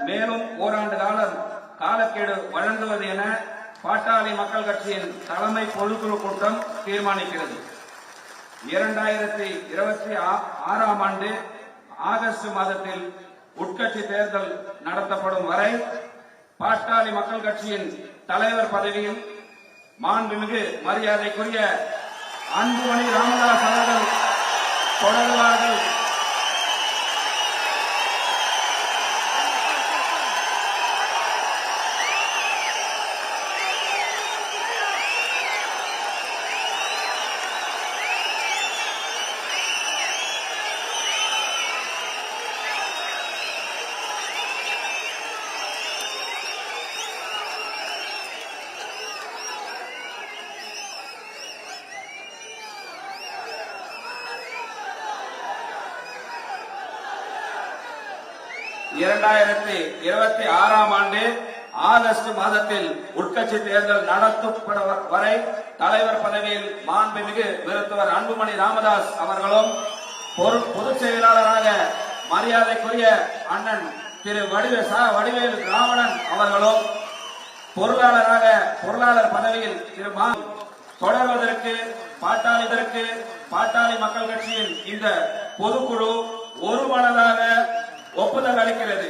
மேலும் ஓராண்டு காலக்கெடு வழங்குவது என பாட்டாளி மக்கள் கட்சியின் தலைமை பொதுக்குழு கூட்டம் தீர்மானிக்கிறது. 2026ஆம் ஆண்டு ஆகஸ்ட் மாதத்தில் உட்கட்சி தேர்தல் நடத்தப்படும் வரை பாட்டாளி மக்கள் கட்சியின் தலைவர் பதவியில் மாண்புமிகு மரியாதைக்குரிய அன்புமணி ராமதாஸ் அவர்கள் தொடர்வார்கள். ஆம் ஆண்டு ஆகஸ்ட் மாதத்தில் உட்கட்சி தேர்தல் நடத்தப்படும் வரை தலைவர் பதவியில் மாண்புமிகு மருத்துவர் அன்புமணி ராமதாஸ் அவர்களும் பொதுச் செயலாளராக மரியாதைக்குரிய அண்ணன் திரு வடிவேலு ராவணன் அவர்களும் பொருளாளர் பதவியில் திரு தொடர்வதற்கு பாட்டாளி மக்கள் கட்சியின் இந்த பொதுக்குழு ஒருமனதாக ஒப்புதல் அளிக்கிறது.